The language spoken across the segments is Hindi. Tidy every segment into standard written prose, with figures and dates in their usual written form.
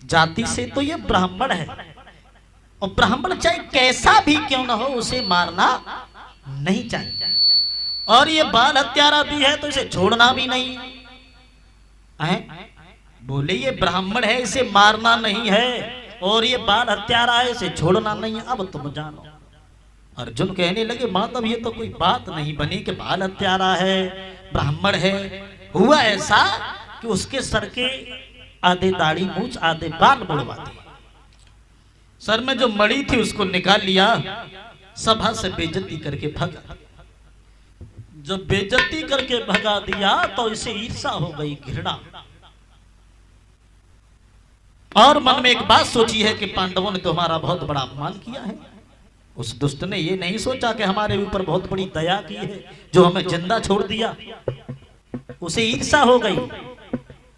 जाति से तो ये ब्राह्मण है, और ब्राह्मण चाहे कैसा भी क्यों ना हो उसे मारना नहीं चाहिए। और ये बाल हत्यारा भी है तो इसे छोड़ना भी नहीं है। बोले ये ब्राह्मण है इसे मारना नहीं है, और ये बाल हत्यारा है इसे छोड़ना नहीं है। अब तुम जानो। अर्जुन कहने लगे माधव ये तो कोई बात नहीं बनी कि बाल हत्यारा है ब्राह्मण है। हुआ ऐसा कि उसके सर के आधे दाढ़ी मूछ आधे बाल मुड़वा दिए, सर में जो मड़ी थी उसको निकाल लिया, सभा से बेइज्जती करके भगा। जब बेइज्जती करके भगा दिया तो इसे ईर्षा हो गई, घृणा। और मन में एक बात सोची है कि पांडवों ने तो हमारा बहुत बड़ा अपमान किया है। उस दुष्ट ने ये नहीं सोचा कि हमारे ऊपर बहुत बड़ी दया की है जो हमें जिंदा छोड़ दिया। उसे ईर्षा हो गई,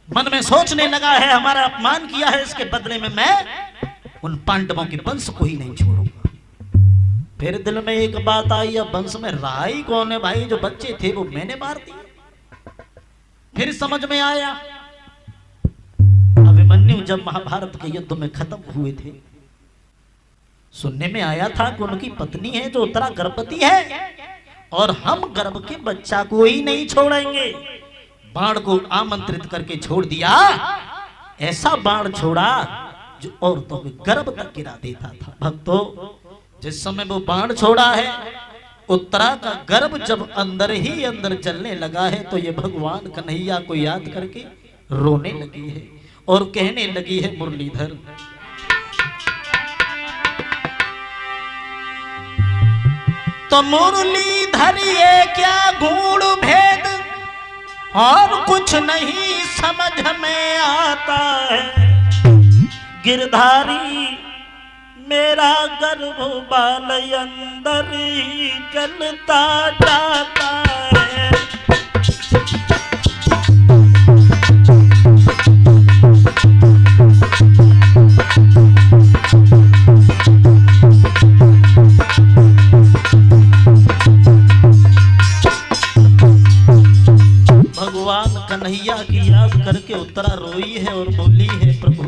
मन में सोचने लगा है हमारा अपमान किया है, इसके बदले में मैं उन पांडवों के वंश को ही नहीं छोड़ूंगा। फिर दिल में एक बात आई, अब वंश में रहा ही कौन है भाई, जो बच्चे थे वो मैंने मार दिए। फिर समझ में आया, अभिमन्यु जब महाभारत के युद्ध में खत्म हुए थे, सुनने में आया था कि उनकी पत्नी है जो उत्तरा गर्भवती है, और हम गर्भ के बच्चा को ही नहीं छोड़ेंगे। बाण को आमंत्रित करके छोड़ दिया, ऐसा बाण छोड़ा जो औरतों के गर्भ तक गिरा देता था। भक्तों, जिस समय वो बाण छोड़ा है, उत्तरा का गर्भ जब अंदर ही अंदर चलने लगा है, तो ये भगवान कन्हैया को याद करके रोने लगी है और कहने लगी है, मुरलीधर तो मुरलीधर ये क्या गूढ़ भेद और कुछ नहीं समझ में आता है। गिरधारी मेरा गर्भ बाल अंदर ही जलता जाता है। भगवान कन्हैया की याद करके उत्तरा रोई है और बोली है, प्रभु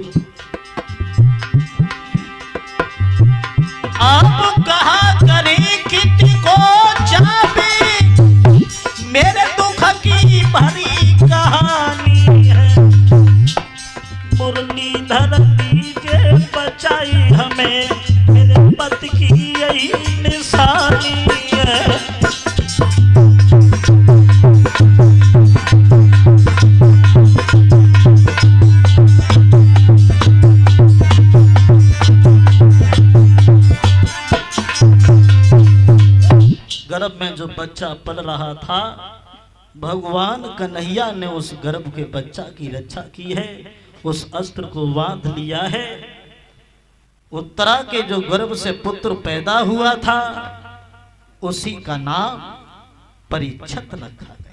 आप कहा करें किसी को चाबी, मेरे दुख की भरी कहानी है। मुरलीधर दीजिए बचाई हमें, मेरे पति की यही निशानी है। गर्भ में जो बच्चा पल रहा था, भगवान कन्हैया ने उस गर्भ के बच्चा की रक्षा की है, उस अस्त्र को बांध लिया है। उत्तरा के जो गर्भ से पुत्र पैदा हुआ था, उसी का नाम परीक्षित रखा गया।